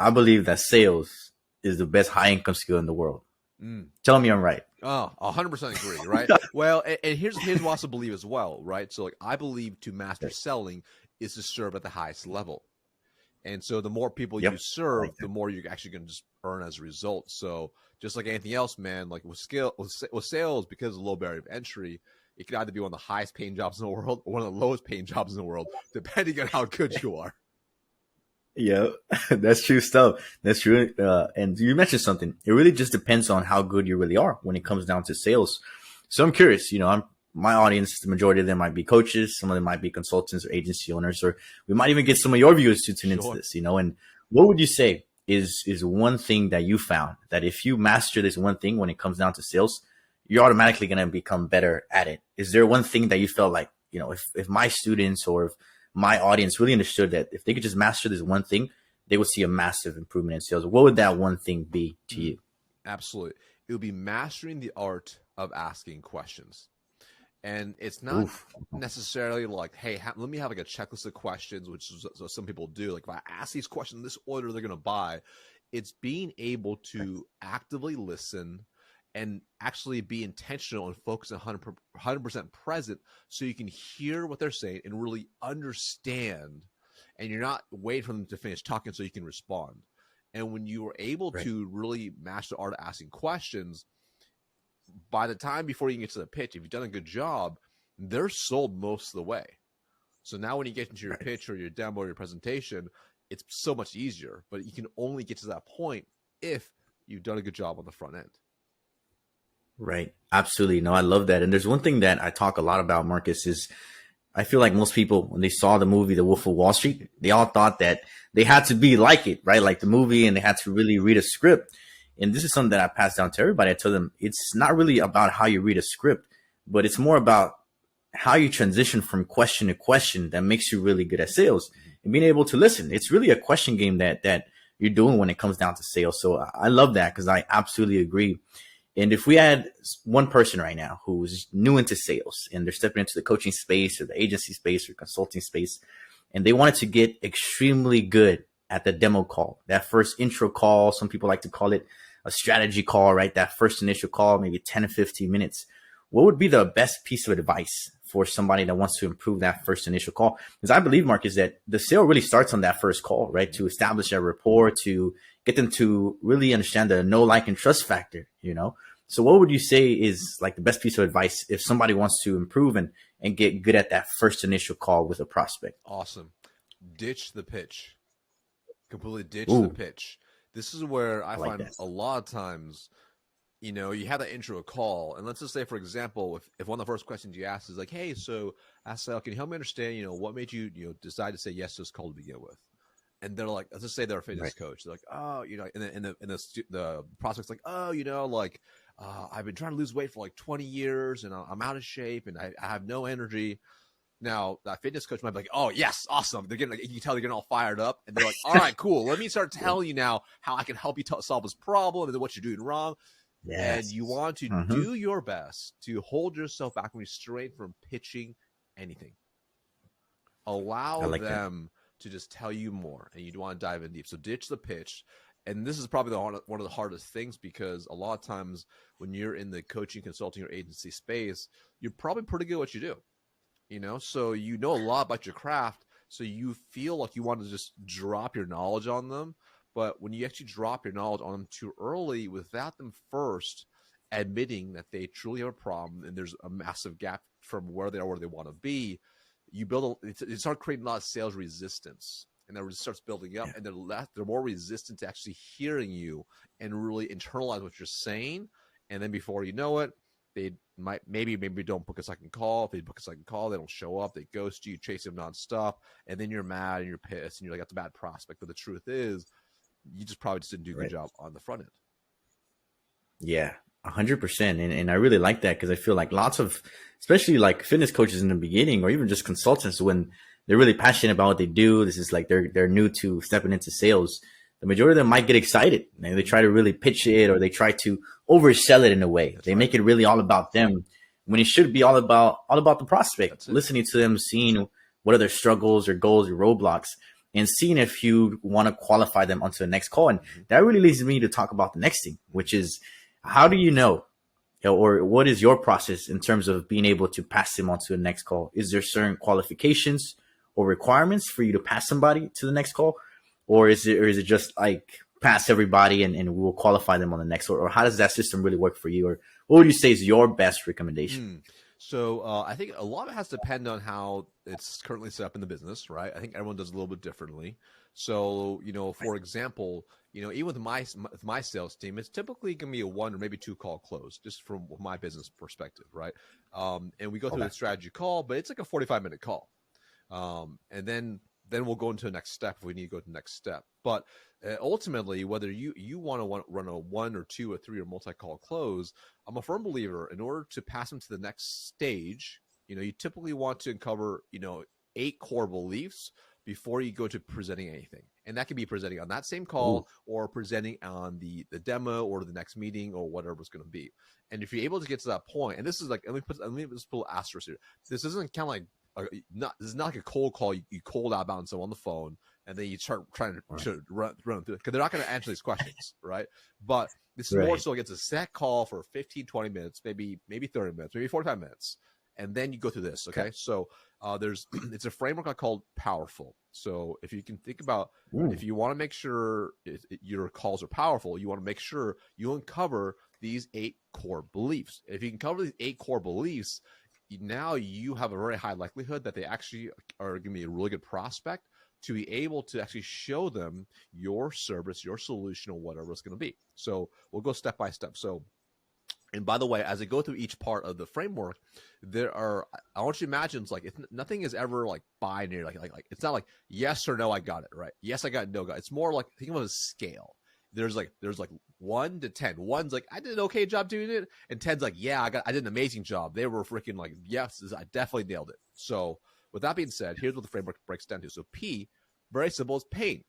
I believe that sales is the best high income skill in the world. Mm. Tell me I'm right. Oh, 100% agree, right? Well, and here's what I also believe as well, right? So like I believe to master selling is to serve at the highest level. And so the more people you Yep. I serve, like the that. more you're actually going to just earn as a result. So just like anything else, man, like with sales, because of the low barrier of entry, it could either be one of the highest paying jobs in the world or one of the lowest paying jobs in the world, depending on how good you are. Yeah, that's true stuff. That's true. And you mentioned something. It really just depends on how good you really are when it comes down to sales. So I'm curious, my audience, the majority of them might be coaches. Some of them might be consultants or agency owners, or we might even get some of your viewers to tune into this, and what would you say is one thing that you found that if you master this one thing when it comes down to sales, you're automatically going to become better at it? Is there one thing that you felt like, if my students or if my audience really understood that if they could just master this one thing, they would see a massive improvement in sales? What would that one thing be to you? Absolutely. It would be mastering the art of asking questions. And it's not Oof. necessarily like, hey, let me have like a checklist of questions, which is what some people do. Like if I ask these questions in this order, they're going to buy. It's being able to actively listen and actually be intentional and focus 100% present so you can hear what they're saying and really understand. And you're not waiting for them to finish talking so you can respond. And when you are able to really master the art of asking questions, by the time before you get to the pitch, if you've done a good job, they're sold most of the way. So now when you get into your pitch or your demo or your presentation, it's so much easier. But you can only get to that point if you've done a good job on the front end. Right. Absolutely. No, I love that. And there's one thing that I talk a lot about, Marcus, is I feel like most people, when they saw the movie The Wolf of Wall Street, they all thought that they had to be like it, right? Like the movie, and they had to really read a script. And this is something that I pass down to everybody. I tell them it's not really about how you read a script, but it's more about how you transition from question to question that makes you really good at sales and being able to listen. It's really a question game that you're doing when it comes down to sales. So I love that because I absolutely agree. And if we had one person right now who's new into sales and they're stepping into the coaching space or the agency space or consulting space, and they wanted to get extremely good at the demo call, that first intro call, some people like to call it a strategy call, right? That first initial call, maybe 10 to 15 minutes. What would be the best piece of advice for somebody that wants to improve that first initial call? Because I believe, Mark, is that the sale really starts on that first call, right? To establish a rapport, to get them to really understand the know, like, and trust factor, So what would you say is like the best piece of advice if somebody wants to improve and get good at that first initial call with a prospect? Awesome. Ditch the pitch. Completely ditch Ooh, the pitch. This is where I like find that. a lot of times, you have that intro call, and let's just say, for example, if one of the first questions you ask is like, hey, so Asel, can you help me understand, what made you, decide to say yes to this call to begin with? And they're like, let's just say they're a fitness coach. They're like, oh, and the prospect's like, oh, I've been trying to lose weight for like 20 years and I'm out of shape and I have no energy. Now, that fitness coach might be like, oh, yes, awesome. They're getting, like, you can tell they're getting all fired up. And they're like, all right, cool. Let me start telling you now how I can help you solve this problem and then what you're doing wrong. Yes. And you want to do your best to hold yourself back and restrain from pitching anything. Allow them to just tell you more, and you want to dive in deep. So ditch the pitch. And this is probably one of the hardest things, because a lot of times when you're in the coaching, consulting, or agency space, you're probably pretty good at what you do. So you know a lot about your craft, so you feel like you want to just drop your knowledge on them. But when you actually drop your knowledge on them too early without them first admitting that they truly have a problem and there's a massive gap from where they are, where they want to be, it starts creating a lot of sales resistance. And that starts building up, and they're more resistant to actually hearing you and really internalize what you're saying. And then before you know it, they might maybe don't book a second call. If they book a second call, they don't show up. They ghost you, chase them nonstop, and then you're mad and you're pissed and you're like, that's a bad prospect. But the truth is, you probably didn't do a good job on the front end. Yeah, 100%. And I really like that, because I feel like lots of, especially like fitness coaches in the beginning, or even just consultants, when they're really passionate about what they do, this is like they're new to stepping into sales, the majority of them might get excited and they try to really pitch it, or they try to oversell it in a way. They make it really all about them, when it should be all about the prospect, listening to them, seeing what are their struggles or goals or roadblocks. and seeing if you want to qualify them onto the next call. And that really leads me to talk about the next thing, which is how do you know, or what is your process in terms of being able to pass them onto the next call? Is there certain qualifications or requirements for you to pass somebody to the next call? Or is it just like pass everybody and we will qualify them on the next, or how does that system really work for you? Or what would you say is your best recommendation? So I think a lot of it has to depend on how it's currently set up in the business, right? I think everyone does a little bit differently. So, for example, even with my sales team, it's typically going to be a 1 or maybe 2 call close, just from my business perspective, right? And we go through the strategy call, but it's like a 45-minute call. And then we'll go into the next step if we need to go to the next step. But ultimately, whether you want to run a 1 or 2 or 3 or multi-call close, I'm a firm believer in order to pass them to the next stage, you typically want to cover, 8 core beliefs before you go to presenting anything. And that can be presenting on that same call or presenting on the demo or the next meeting or whatever it's going to be. And if you're able to get to that point, and this is like, let me just put an asterisk here. This isn't kind of like, this is not like a cold call. You cold outbound someone on the phone and then you start trying to run through it because they're not going to answer these questions, right? But this is more so it's a set call for 15, 20 minutes, maybe 30 minutes, maybe 45 minutes. And then you go through this, okay? So it's a framework I called Powerful. So if you can think about, if you want to make sure your calls are powerful, you want to make sure you uncover these 8 core beliefs. If you can cover these 8 core beliefs, now you have a very high likelihood that they actually are going to be a really good prospect to be able to actually show them your service, your solution, or whatever it's going to be. So we'll go step by step. So, and by the way, as I go through each part of the framework, I want you to imagine it's like nothing is ever like binary. Like it's not like yes or no, I got it, right? Yes, I got it, no, got it. It's more like, think of it as a scale. There's like 1 to 10. 1's like, I did an okay job doing it. And 10's like, yeah, I did an amazing job. They were freaking like, yes, I definitely nailed it. So with that being said, here's what the framework breaks down to. So P, very simple, is pain.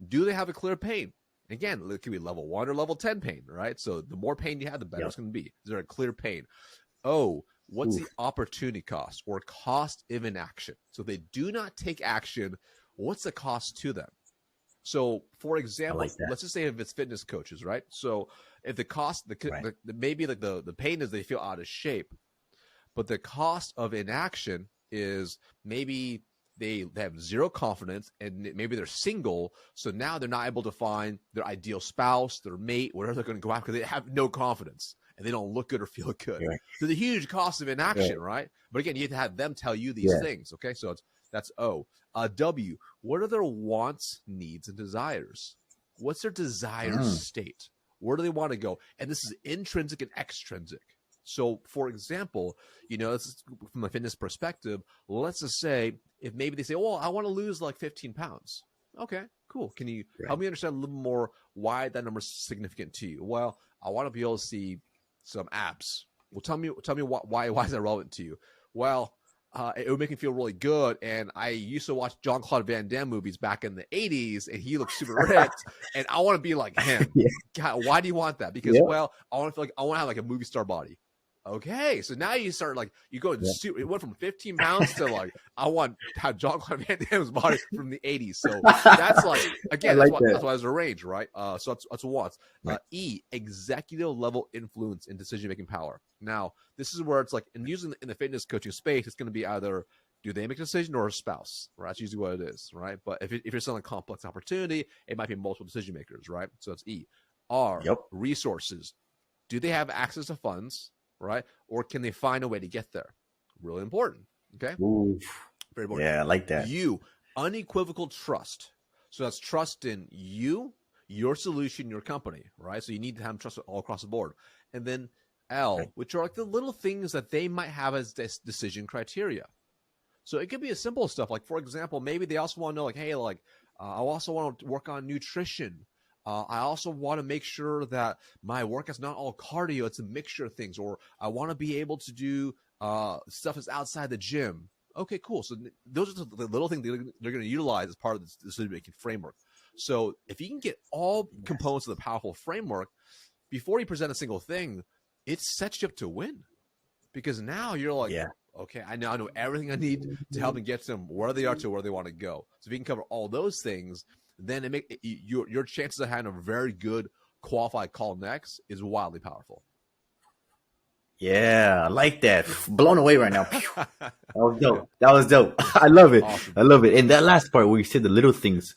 Do they have a clear pain? Again, it could be level 1 or level 10 pain, right? So the more pain you have, the better it's going to be. Is there a clear pain? O, what's the opportunity cost or cost of inaction? So they do not take action. What's the cost to them? So, for example, let's just say if it's fitness coaches, right? So, if the cost, maybe like the pain is they feel out of shape, but the cost of inaction is maybe they have zero confidence and maybe they're single. So now they're not able to find their ideal spouse, their mate, whatever they're going to go after. They have no confidence and they don't look good or feel good. Right. There's a huge cost of inaction, right? But again, you have to have them tell you these things. Okay. So that's O. W, what are their wants, needs, and desires? What's their desired state? Where do they want to go? And this is intrinsic and extrinsic. So, for example, from a fitness perspective, let's just say if maybe they say, well, I want to lose like 15 pounds. Okay, cool. Can you help me understand a little more why that number is significant to you? Well, I want to be able to see some abs. Well, tell me why is that relevant to you? Well, it would make me feel really good. And I used to watch Jean-Claude Van Damme movies back in the 80s, and he looked super ripped, and I want to be like him. God, why do you want that? Because, well, I want to feel like I want to have like a movie star body. Okay, so now you start like you go. It went from 15 pounds to like I want to have Jean-Claude Van Damme's body from the 80s. So that's like again, that's why there's a range, right? So that's what. E, executive level influence in decision making power. Now this is where it's like, and usually in the fitness coaching space, it's going to be either do they make a decision or a spouse, right? That's usually what it is, right? But if you're selling a complex opportunity, it might be multiple decision makers, right? So that's E. R, resources. Do they have access to funds? Right? Or can they find a way to get there? Really important. Okay. Oof. Very important. Yeah, I like that. U, unequivocal trust. So that's trust in you, your solution, your company, right? So you need to have trust all across the board. And then L, which are like the little things that they might have as decision criteria. So it could be a simple stuff. Like, for example, maybe they also want to know, like, hey, like, I also want to work on nutrition. I also want to make sure that my workout's not all cardio. It's a mixture of things. Or I want to be able to do stuff that's outside the gym. Okay, cool. So those are the little things they're going to utilize as part of the decision-making framework. So if you can get all components of the powerful framework, before you present a single thing, it sets you up to win. Because now you're like, Okay, I know everything I need to help them get them where they are to where they want to go. So if you can cover all those things, then your chances of having a very good qualified call next is wildly powerful. Yeah, I like that. Blown away right now. That was dope. That was dope. I love it. Awesome. I love it. And that last part where you said the little things,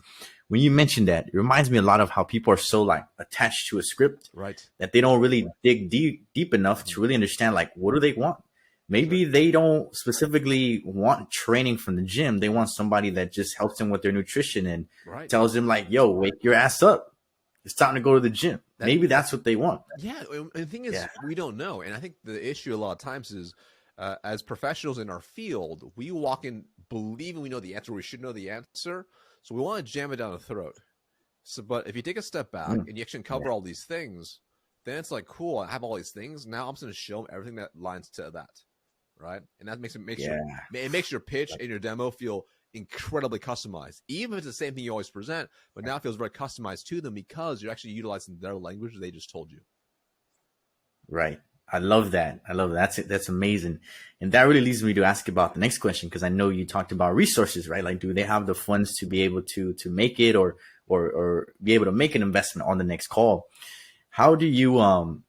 when you mentioned that, it reminds me a lot of how people are so like attached to a script, right? That they don't really dig deep enough to really understand like what do they want. Maybe they don't specifically want training from the gym. They want somebody that just helps them with their nutrition and tells them like, yo, wake your ass up. It's time to go to the gym. Maybe that's what they want. Yeah. And the thing is, we don't know. And I think the issue a lot of times is as professionals in our field, we walk in believing we know the answer. We should know the answer. So we want to jam it down the throat. So, but if you take a step back and you actually cover all these things, then it's like, cool, I have all these things. Now I'm just going to show them everything that lines to that. Right. And that makes your pitch and your demo feel incredibly customized, even if it's the same thing you always present, but now it feels very customized to them because you're actually utilizing their language they just told you. Right. I love that. That's amazing. And that really leads me to ask about the next question, because I know you talked about resources, right? Like, do they have the funds to be able to make it or be able to make an investment on the next call? How do you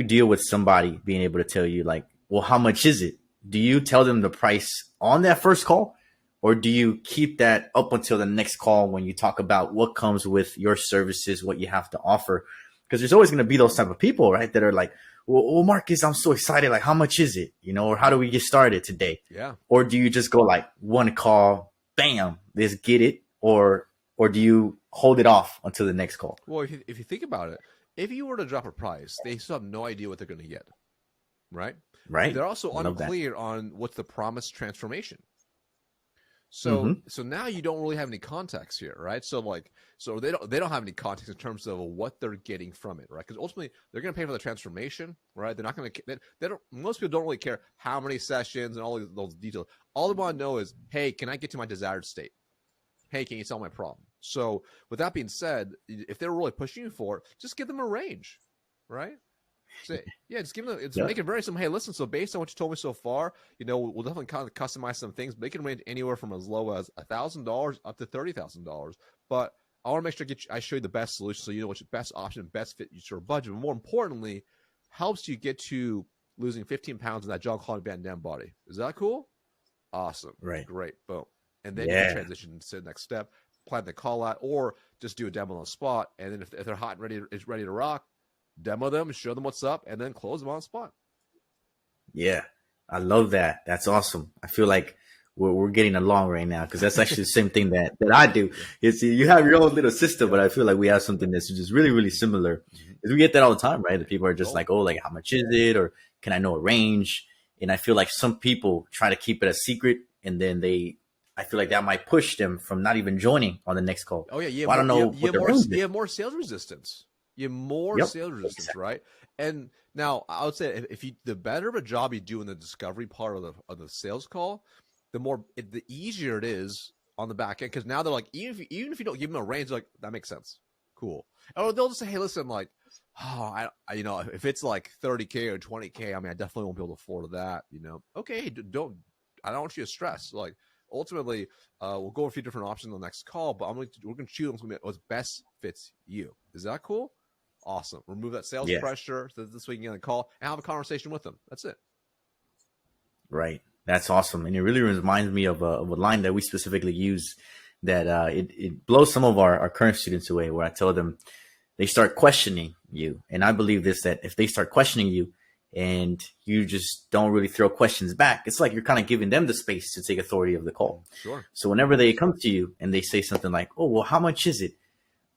deal with somebody being able to tell you like, well, how much is it? Do you tell them the price on that first call? Or do you keep that up until the next call when you talk about what comes with your services, what you have to offer? Because there's always going to be those type of people, right, that are like, well, Marcus, I'm so excited. Like, how much is it? Or how do we get started today? Yeah. Or do you just go like one call, bam, let's get it? Or do you hold it off until the next call? Well, if you think about it, if you were to drop a price, they still have no idea what they're going to get, right? Right. They're also unclear on what's the promised transformation. So so now you don't really have any context here, right? So they don't have any context in terms of what they're getting from it, right? Because ultimately they're going to pay for the transformation, right? They're not going to. They don't. Most people don't really care how many sessions and all those details. All they want to know is, hey, can I get to my desired state? Hey, can you solve my problem? So with that being said, if they're really pushing you for it, just give them a range, right? So, just give them. Make it very simple. Hey, listen. So based on what you told me so far, we'll definitely kind of customize some things. But they can range anywhere from as low as $1,000 up to $30,000. But I want to make sure I show you the best solution, so you know what's your best option, best fit your budget. But more importantly, helps you get to losing 15 pounds in that John Claude Van Damme body. Is that cool? Awesome. Right. Great. Boom. And then you can transition to the next step, plan the call out, or just do a demo on the spot. And then if they're hot and ready to rock, demo them, show them what's up, and then close them on the spot. Yeah, I love that. That's awesome. I feel like we're getting along right now, because that's actually the same thing that I do. It's, you have your own little system, but I feel like we have something that's just really, really similar. We get that all the time, right? The people are just like, oh, like, how much is it? Or can I know a range? And I feel like some people try to keep it a secret, and then I feel like that might push them from not even joining on the next call. Oh yeah, well, I don't know. You have more sales resistance. You have more sales resistance, exactly. right? And now I would say the better of a job you do in the discovery part of the sales call, the easier it is on the back end, because now they're like, even if you don't give them a range, like, that makes sense, cool. Or they'll just say, hey, listen, like, I if it's like 30K or 20K, I mean, I definitely won't be able to afford that. Okay, I don't want you to stress. Like, ultimately, we'll go over a few different options on the next call, but we're going to choose what's best fits you. Is that cool? Awesome. Remove that sales pressure so this way you can get on the call and have a conversation with them. That's it. Right. That's awesome. And it really reminds me of a line that we specifically use that it blows some of our current students away, where I tell them they start questioning you. And I believe this, that if they start questioning you and you just don't really throw questions back, it's like you're kind of giving them the space to take authority of the call. Sure. So whenever they come to you and they say something like, oh, well, how much is it?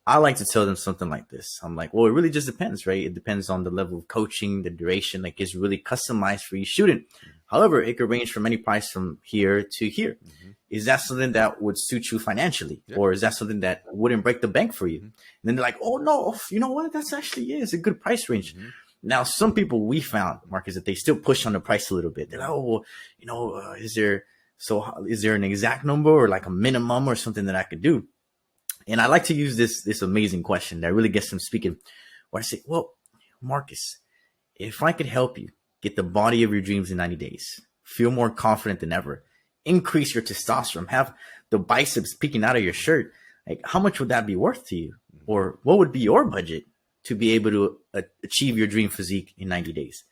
I like to tell them something like this. I'm like, well, it really just depends, right? It depends on the level of coaching, the duration. Like, it's really customized for each student. However, it could range from any price from here to here. Is that something that would suit you financially? Or is that something that wouldn't break the bank for you? And then they're like, oh, no, you know what? That's actually, it's a good price range. Now, some people we found, Marcus, that they still push on the price a little bit. They're like, oh, well, is there an exact number or like a minimum or something that I could do? And I like to use this amazing question that really gets them speaking, where I say, well, Marcus, if I could help you get the body of your dreams in 90 days, feel more confident than ever, increase your testosterone, have the biceps peeking out of your shirt. Like, how much would that be worth to you? Or what would be your budget to be able to achieve your dream physique in 90 days?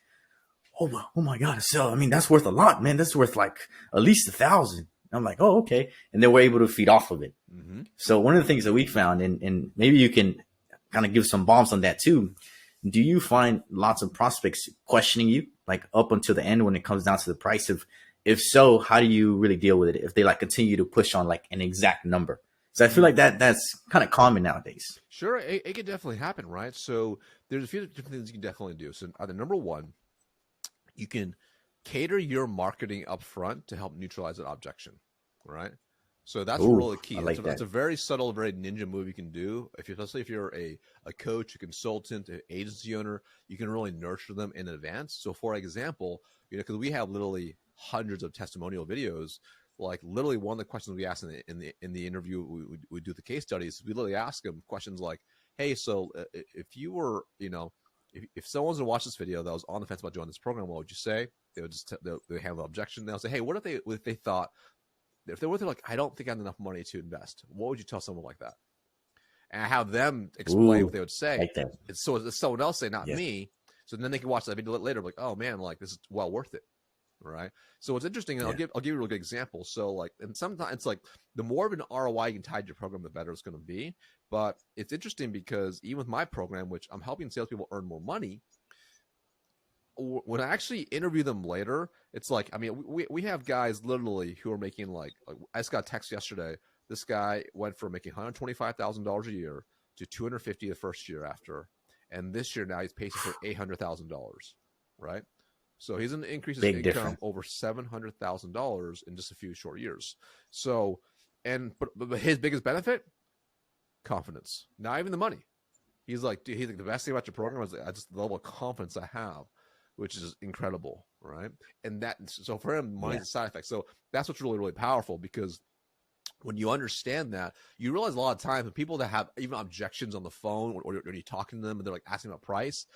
Oh my God. So, I mean, that's worth a lot, man. That's worth like at least 1,000. I'm like, oh, okay. And then we're able to feed off of it. Mm-hmm. So one of the things that we found, and maybe you can kind of give some bombs on that too. Do you find lots of prospects questioning you, like up until the end when it comes down to the price? If so, how do you really deal with it if they like continue to push on like an exact number? So I feel like that's kind of common nowadays. Sure, it can definitely happen, right? So there's a few different things you can definitely do. So either number one, you can cater your marketing up front to help neutralize that objection, right? So that's really key. That's a very subtle, very ninja move you can do. Especially if you're a coach, a consultant, an agency owner, you can really nurture them in advance. So for example, because we have literally hundreds of testimonial videos, like literally one of the questions we ask in the interview, we do the case studies, we literally ask them questions like, hey, so if you were, if someone's gonna watch this video that was on the fence about joining this program, what would you say? They would just they have an objection. They'll say, hey, what if they thought, if they were like, I don't think I have enough money to invest, what would you tell someone like that? And I have them explain what they would say. Like that. So it's someone else say, not me. So then they can watch that video later, like, oh man, like this is well worth it. Right. So it's interesting. And I'll give you a really good example. So like, and sometimes it's like the more of an ROI you can tie to your program, the better it's going to be. But it's interesting because even with my program, which I'm helping salespeople earn more money, when I actually interview them later, it's like, I mean, we have guys literally who are making like I just got a text yesterday. This guy went from making $125,000 a year to $250,000 the first year after. And this year now he's pacing for $800,000. Right. So he's going to increase his income over $700,000 in just a few short years. So, but his biggest benefit, confidence, not even the money. He's like, dude, the best thing about your program is just the level of confidence I have, which is incredible, right? And so for him, money's a side effect. So that's what's really, really powerful, because when you understand that, you realize a lot of times when people that have even objections on the phone or you're talking to them and they're like asking about price,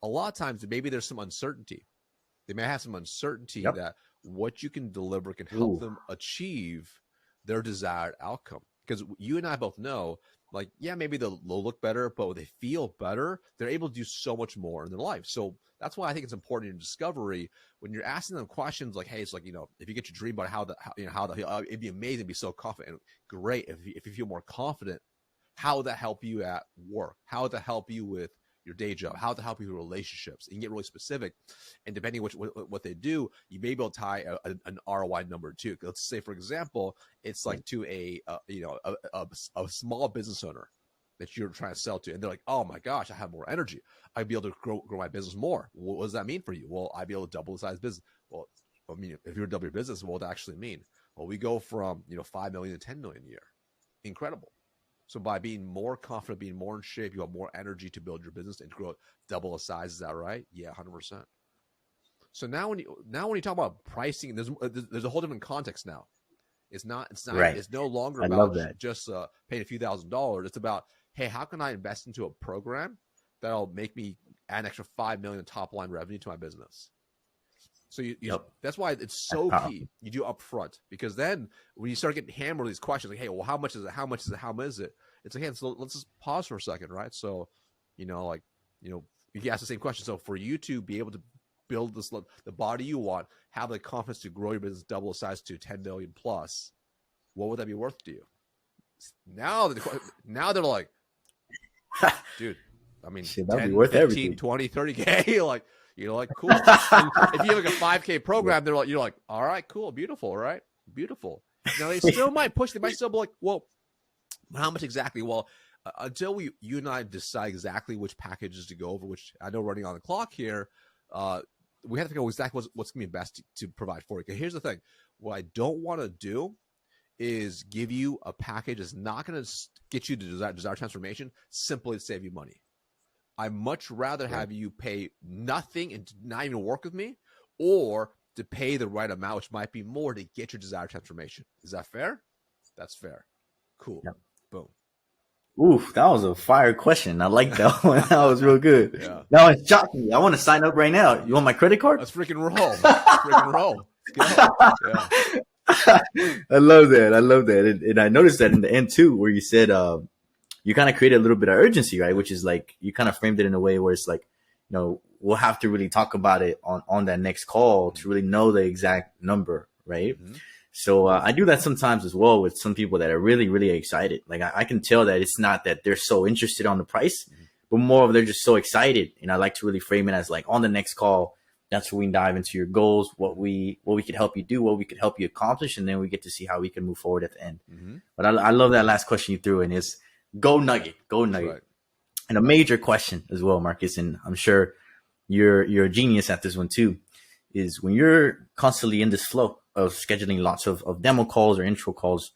a lot of times maybe there's some uncertainty. They may have some uncertainty that what you can deliver can help them achieve their desired outcome. Because you and I both know, like, yeah, maybe they'll look better, but when they feel better, they're able to do so much more in their life. So that's why I think it's important in discovery when you're asking them questions like, hey, it's like, if you get your dream about it'd be amazing to be so confident. Great. If you feel more confident, how would that help you at work? How would that help you with your day job? How to help you with relationships? You can get really specific, and depending what they do, you may be able to tie an ROI number too. Let's say, for example, it's like to a small business owner that you're trying to sell to, and they're like, oh my gosh, I have more energy. I'd be able to grow my business more. What does that mean for you? Well, I'd be able to double the size business. Well, I mean, if you're double your business, what would that actually mean? Well, we go from 5 million to 10 million a year. Incredible. So by being more confident, being more in shape, you have more energy to build your business and to grow it double the size. Is that right? Yeah, 100%. So now when you talk about pricing, there's a whole different context now. It's not right. It's no longer about just paying a few $1,000s. It's about, hey, how can I invest into a program that'll make me add an extra 5 million top line revenue to my business? So that's why it's so key you do up front, because then when you start getting hammered with these questions, like, hey, well, how much is it? How much is it? How much is it? It's like, hey, so let's just pause for a second, right? So, you can ask the same question. So for you to be able to build the body you want, have the confidence to grow your business double the size to 10 million plus, what would that be worth to you? Now they're like, dude, I mean, shit, that'd 10, be worth 15, everything. 20, 30K, like, cool. And if you have like a 5K program, you're like, all right, cool, beautiful, right? Beautiful. Now they still might push. They might still be like, well, how much exactly? Well, until you and I decide exactly which packages to go over, which I know running on the clock here, we have to figure out exactly what's going to be best to provide for you. Okay, here's the thing. What I don't want to do is give you a package that's not going to get you to desired transformation simply to save you money. I much rather have you pay nothing and not even work with me, or to pay the right amount, which might be more, to get your desired transformation. Is that fair? That's fair. Cool. Yep. Boom. Oof, that was a fire question. I like that one. That was real good. Yeah. That one shocked me. I want to sign up right now. You want my credit card? Let's freaking roll. Let's freaking roll. go. Yeah. I love that. I love that. And I noticed that in the end too, where you said, you kind of created a little bit of urgency, right? Which is like, you kind of framed it in a way where it's like, we'll have to really talk about it on that next call to really know the exact number, right? Mm-hmm. So I do that sometimes as well with some people that are really, really excited. Like I can tell that it's not that they're so interested on the price, but more of they're just so excited. And I like to really frame it as like, on the next call, that's where we dive into your goals, what we could help you do, what we could help you accomplish, and then we get to see how we can move forward at the end. Mm-hmm. But I love that last question you threw in, is go nugget. Right. And a major question as well, Marcus, and I'm sure you're a genius at this one too, is when you're constantly in this flow of scheduling lots of demo calls or intro calls,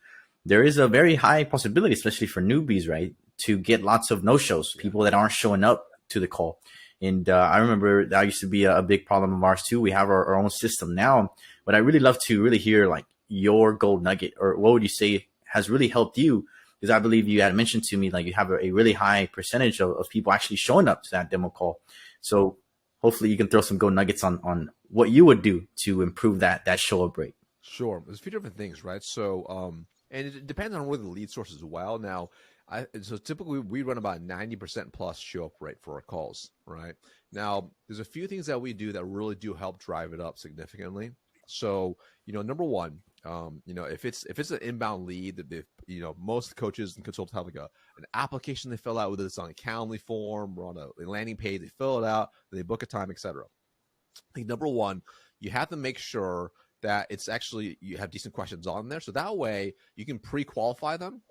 there is a very high possibility, especially for newbies, right, to get lots of no-shows, people that aren't showing up to the call. And I remember that used to be a big problem of ours too. We have our own system now, but I really love to really hear like your gold nugget, or what would you say has really helped you? Because I believe you had mentioned to me, like, you have a really high percentage of people actually showing up to that demo call. So hopefully you can throw some gold nuggets on what you would do to improve that show up rate. Sure. There's a few different things, right? So, and it depends on where the lead source as well. Now, so typically we run about 90% plus show up rate for our calls, right? Now, there's a few things that we do that really do help drive it up significantly. So, number one, if it's an inbound lead that most coaches and consultants have like an application they fill out, whether it's on a Calendly form or on a landing page, they fill it out, they book a time, etc. I think number one, you have to make sure that it's actually, you have decent questions on there. So that way you can pre-qualify them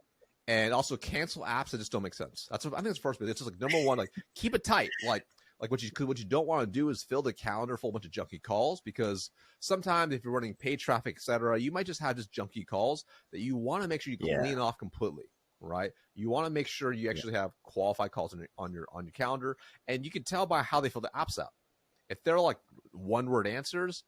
and also cancel apps that just don't make sense. That's what I think it's first, but it's just like number one, like keep it tight. Like what you don't want to do is fill the calendar full of a bunch of junky calls, because sometimes if you're running paid traffic, etc., you might just have just junky calls that you want to make sure you clean off completely, right? You want to make sure you actually have qualified calls on your calendar, and you can tell by how they fill the apps out. If they're like one-word answers,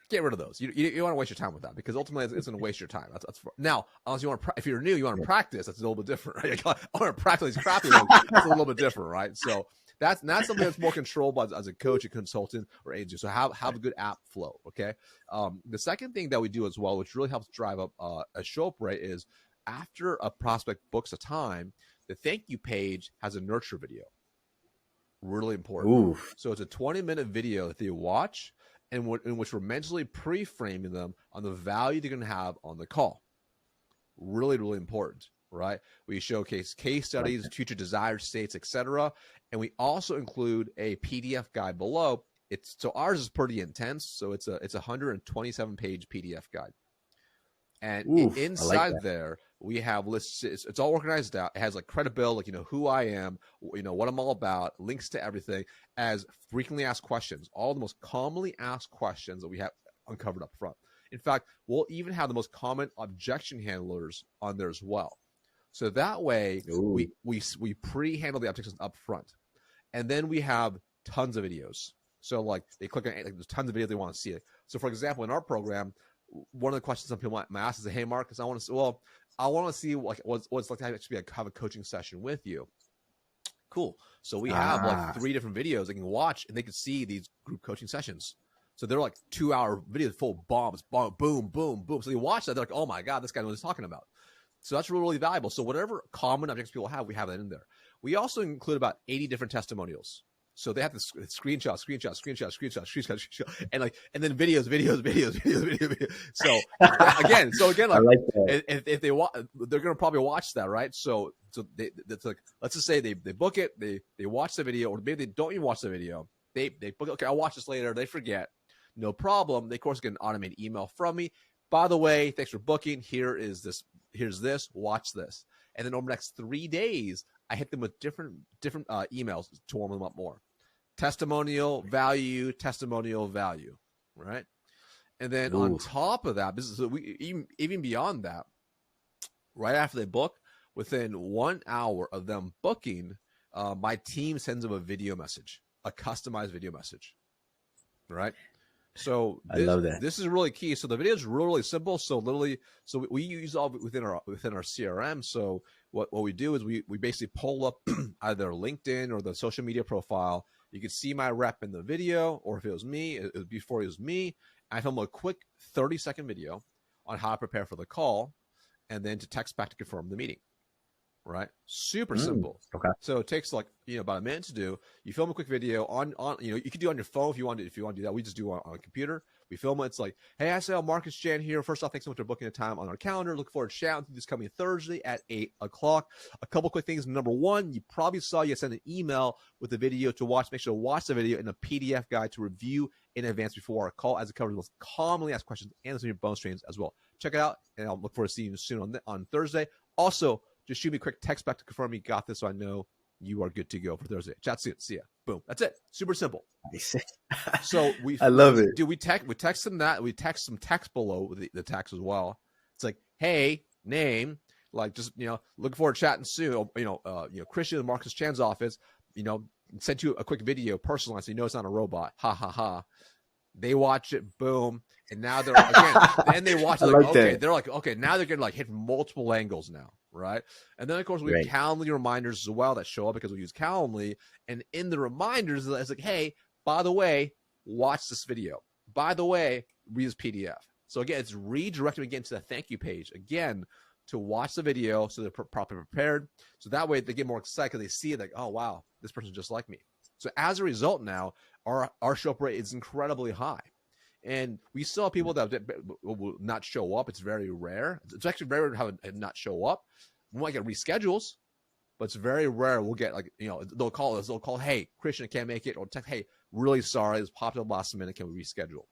get rid of those. You don't want to waste your time with that, because ultimately it's going to waste your time. That's now, unless you want to, if you're new, you want to practice. That's a little bit different, right? I want to practice these crappy ones. That's a little bit different, right? So that's something that's more controllable as a coach, a consultant, or agent. So have a good app flow. Okay. The second thing that we do as well, which really helps drive up a show up rate, is after a prospect books a time, the thank you page has a nurture video. Really important. Oof. So it's a 20-minute video that they watch, and in which we're mentally pre-framing them on the value they're going to have on the call. Really, really important, right? We showcase case studies, future desired states, etc. And we also include a PDF guide below. So ours is pretty intense. So it's a 127-page PDF guide. And inside there, we have lists. It's all organized out. It has like credibility, like, who I am, what I'm all about, links to everything, as frequently asked questions, all the most commonly asked questions that we have uncovered up front. In fact, we'll even have the most common objection handlers on there as well. So that way we pre-handle the objections up front. And then we have tons of videos. So like they click on, like, there's tons of videos they want to see it. So for example, in our program, one of the questions some people might ask is, hey, Marcus, I want to see what it's like to actually have a coaching session with you. Cool. So we have like 3 different videos they can watch, and they can see these group coaching sessions. So they're like 2-hour videos full of bombs, boom, boom, boom, boom. So they watch that, they're like, oh my God, this guy knows what he's talking about. So that's really, really valuable. So whatever common objects people have, we have that in there. We also include about 80 different testimonials. So they have to screenshot, and then videos. So again, like, like if they want, they're gonna probably watch that, right? So that's like, let's just say they book it, they watch the video, or maybe they don't even watch the video. They book, okay, I'll watch this later. They forget, no problem. They of course get an automated email from me. By the way, thanks for booking. Here's this. Watch this, and then over the next 3 days, I hit them with different emails to warm them up more. Testimonial value, right? And then on top of that, even beyond that, right after they book, within 1 hour of them booking, my team sends them a video message, a customized video message, right? So I love that. This is really key. So the video is really, really simple. So literally, so we use all within our CRM. So what we do is we basically pull up either LinkedIn or the social media profile. You can see my rep in the video, or if it was me, before it was me, I film a quick 30-second video on how to prepare for the call, and then to text back to confirm the meeting. Right? Super simple. Okay. So it takes like, about a minute to do. You film a quick video on, you can do it on your phone if you want to do that. We just do it on a computer. We film it. It's like, hey, SL Marcus Jan here. First off, thanks so much for booking a time on our calendar. Look forward to chatting this coming Thursday at 8 o'clock. A couple quick things. Number one, you probably saw you sent an email with the video to watch. Make sure to watch the video in a PDF guide to review in advance before our call, as it covers the most commonly asked questions and some of your bonus trainings as well. Check it out, and I'll look forward to seeing you soon on Thursday. Also, just shoot me a quick text back to confirm you got this so I know you are good to go for Thursday. Chat soon. See ya. Boom. That's it. Super simple. So I love it. Dude, we text them that. We text some text below the text as well. It's like, hey, name, like just, looking forward to chatting soon. Christian in Marcus Chan's office, sent you a quick video personalized so you know it's not a robot. Ha ha ha. They watch it, boom, and now they're then they watch it like okay, they're like, okay, now they're getting like hit from multiple angles now, right? And then of course we have Calendly reminders as well that show up because we use Calendly, and in the reminders it's like, hey, by the way, watch this video. By the way, read this PDF. So again, it's redirecting again to the thank you page again to watch the video so they're properly prepared. So that way they get more excited because they see it like, oh wow, this person's just like me. So as a result now, our show up rate is incredibly high. And we still have people that will not show up. It's very rare. It's actually very rare to have it not show up. We might get reschedules, but it's very rare we'll get like, they'll call us. They'll call, hey, Christian, I can't make it. Or text, hey, really sorry. This popped up last minute. Can we reschedule?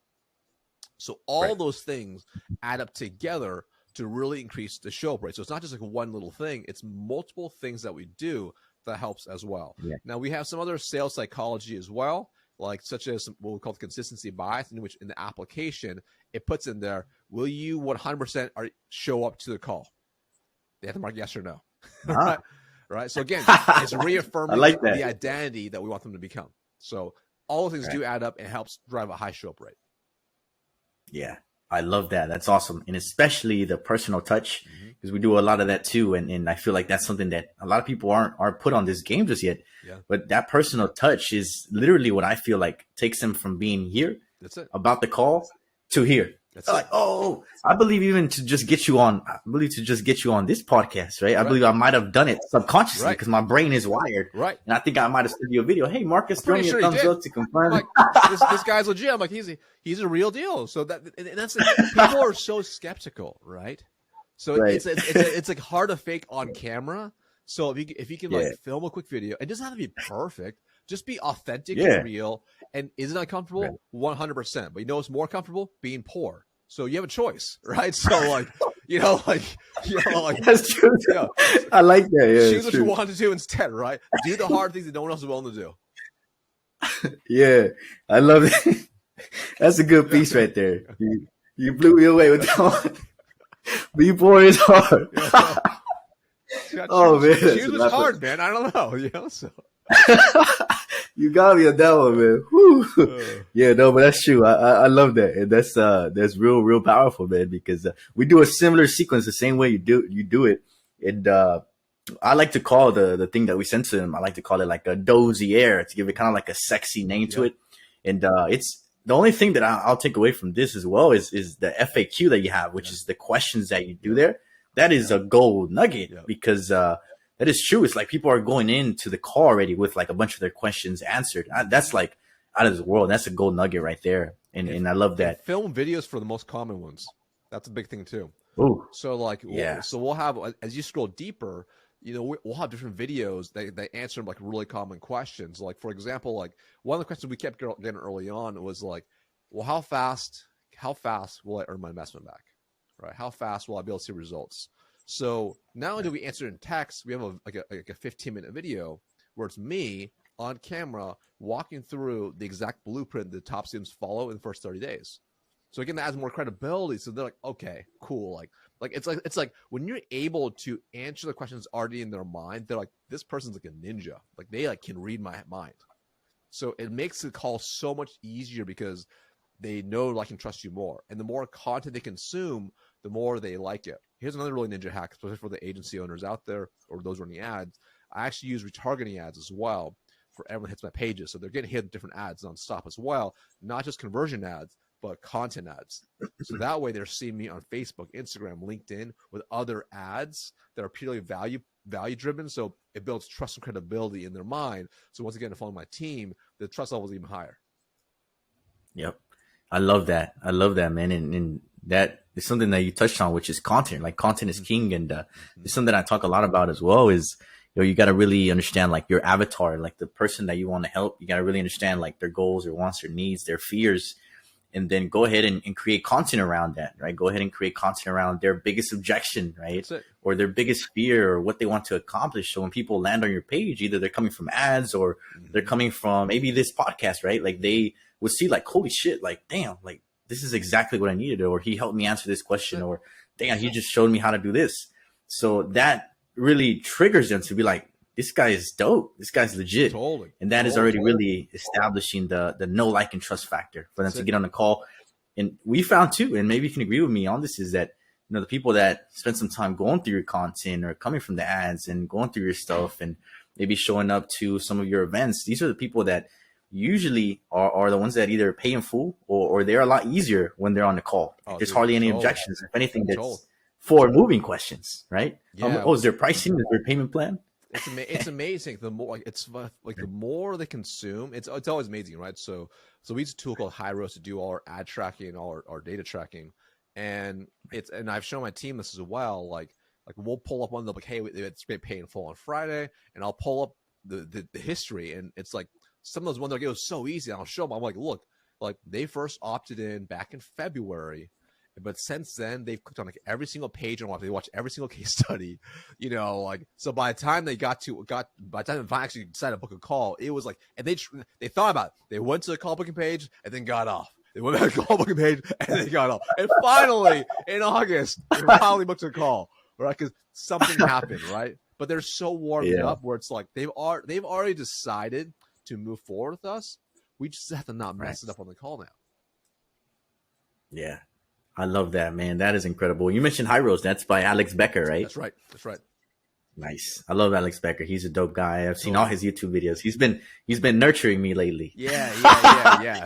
So all those things add up together to really increase the show up rate. So it's not just like one little thing. It's multiple things that we do that helps as well. Yeah. Now, we have some other sales psychology as well, like such as what we call the consistency bias, in which in the application, it puts in there, will you 100% show up to the call? They have to mark yes or no. Right? So again, it's reaffirming the identity that we want them to become. So all of things do add up and helps drive a high show up rate. Yeah. I love that. That's awesome. And especially the personal touch, because we do a lot of that too. And I feel like that's something that a lot of people aren't put on this game just yet. Yeah. But that personal touch is literally what I feel like takes them from being here about the call to here. That's like, oh, I believe even to just get you on, this podcast, right? I believe I might have done it subconsciously because my brain is wired. Right. And I think I might have sent you a video. Hey, Marcus, throw me a thumbs up to confirm. Like, this guy's legit. I'm like, he's a real deal. So that's people are so skeptical, right? So it's like hard to fake on camera. So if you can like film a quick video, it doesn't have to be perfect. Just be authentic and real. And is it uncomfortable? 100%. But it's more comfortable being poor. So you have a choice, right? So like, that's true. I like that. Yeah, choose what you want to do instead, right? Do the hard things that no one else is willing to do. Yeah, I love it. That's a good piece right there. You blew me away with that one. Be poor is hard. Oh man, choose what's hard, man. I don't know, so. You got me on that one, man. Whew. Yeah, no, but that's true. I love that, and that's real powerful, man. Because we do a similar sequence the same way you do it, and I like to call the thing that we send to them. I like to call it like a dozier to give it kind of like a sexy name to it, and it's the only thing that I'll take away from this as well is the FAQ that you have, which is the questions that you do there. That is a gold nugget because that is true. It's like people are going into the call already with like a bunch of their questions answered. That's like out of this world. That's a gold nugget right there. And I love that. Film videos for the most common ones. That's a big thing too. Ooh. So like, we'll have, as you scroll deeper, we'll have different videos that answer like really common questions. Like, for example, like one of the questions we kept getting early on was like, well, how fast will I earn my investment back? Right? How fast will I be able to see results? So not only do we answer in text, we have a 15-minute video where it's me on camera walking through the exact blueprint the top students follow in the first 30 days. So again, that adds more credibility. So they're like, okay, cool. Like it's like when you're able to answer the questions already in their mind, they're like, this person's like a ninja. Like they like can read my mind. So it makes the call so much easier because they know I can trust you more. And the more content they consume, the more they like it. Here's another really ninja hack, especially for the agency owners out there or those running ads. I actually use retargeting ads as well for everyone hits my pages. So they're getting hit different ads nonstop as well, not just conversion ads, but content ads. So that way they're seeing me on Facebook, Instagram, LinkedIn with other ads that are purely value driven. So it builds trust and credibility in their mind. So once again, if I'm my team, the trust level is even higher. Yep. I love that, man. And that is something that you touched on, which is content. Like, content is king. And it's something I talk a lot about as well is, you got to really understand like your avatar, like the person that you want to help. You got to really understand like their goals, their wants, their needs, their fears, and then go ahead and create content around that, right? Go ahead and create content around their biggest objection, right? Or their biggest fear, or what they want to accomplish. So when people land on your page, either they're coming from ads or they're coming from maybe this podcast, right? Like, they would see like, holy shit, like, damn, like this is exactly what I needed, or he helped me answer this question, or damn, he just showed me how to do this. So that really triggers them to be like, this guy is dope. This guy's legit. Totally. And that is already really establishing the know, like, and trust factor for them to get on the call. And we found too, and maybe you can agree with me on this, is that, the people that spend some time going through your content or coming from the ads and going through your stuff and maybe showing up to some of your events, these are the people that usually are the ones that either pay in full or they're a lot easier when they're on the call. There's hardly any objections. If anything, that's forward moving questions, right? Yeah. Is there pricing? Is there a payment plan? It's amazing. The more the more they consume, it's always amazing, right? So we use a tool called Hyros to do all our ad tracking and all our data tracking, and I've shown my team this as well. Like we'll pull up one of them, like, hey, it's been paid in full on Friday, and I'll pull up the history, and it's like some of those ones that it was so easy. And I'll show them. I'm like, look, like they first opted in back in February. But since then, they've clicked on like every single page and they watched every single case study, like, so by the time they by the time I actually decided to book a call, it was like, and they thought about it. They went to the call booking page and then got off. They went back to the call booking page and then got off. And finally, in August, they finally booked a call, right? Because something happened, right? But they're so warmed up where it's like, they've already decided to move forward with us. We just have to not mess it up on the call now. Yeah. I love that, man. That is incredible. You mentioned Hyros. That's by Alex Becker, right? That's right. Nice. I love Alex Becker. He's a dope guy. I've seen all his YouTube videos. He's been nurturing me lately. Yeah.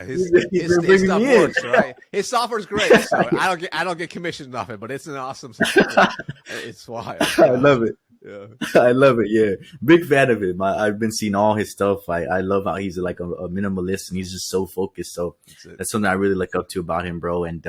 His stuff works, right? His software's great. So I don't get commissioned off it, but it's an awesome software. It's wild. I love it. Yeah. I love it. Yeah. Big fan of him. I've been seeing all his stuff. I love how he's like a minimalist and he's just so focused. So that's something I really look up to about him, bro. And,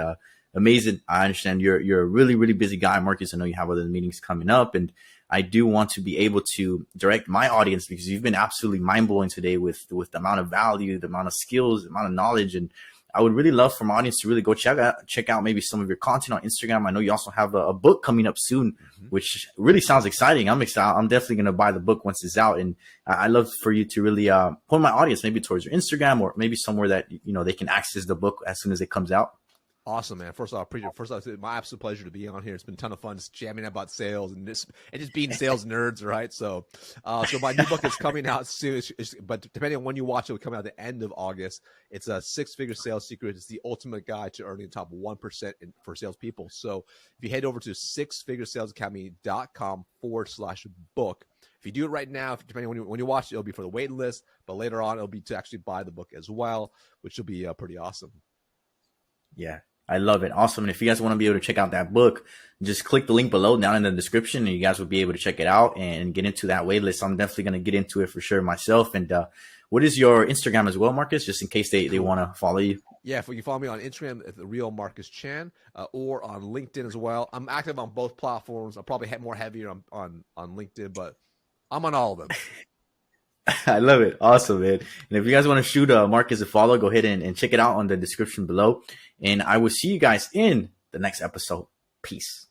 amazing. I understand you're a really, really busy guy, Marcus. I know you have other meetings coming up, and I do want to be able to direct my audience, because you've been absolutely mind blowing today with the amount of value, the amount of skills, the amount of knowledge. And I would really love for my audience to really go check out maybe some of your content on Instagram. I know you also have a book coming up soon, which really sounds exciting. I'm excited. I'm definitely going to buy the book once it's out. And I love for you to really point my audience maybe towards your Instagram, or maybe somewhere that, they can access the book as soon as it comes out. Awesome, man. First off, it's my absolute pleasure to be on here. It's been a ton of fun just jamming about sales and just being sales nerds, right? So my new book is coming out soon, but depending on when you watch it, will come out at the end of August. It's a 6-figure sales secret. It's the ultimate guide to earning the top 1% for salespeople. So if you head over to sixfiguresalesacademy.com/book, if you do it right now, depending on when you watch it, it'll be for the waiting list, but later on, it'll be to actually buy the book as well, which will be pretty awesome. Yeah. I love it. Awesome. And if you guys want to be able to check out that book, just click the link below down in the description, and you guys will be able to check it out and get into that wait list. I'm definitely going to get into it for sure myself. And what is your Instagram as well, Marcus, just in case they want to follow you? Yeah, if you follow me on Instagram at the real Marcus Chan, or on LinkedIn as well. I'm active on both platforms. I'm probably more heavier on LinkedIn, but I'm on all of them. I love it. Awesome, man. And if you guys want to shoot Marcus a follow, go ahead and check it out on the description below. And I will see you guys in the next episode. Peace.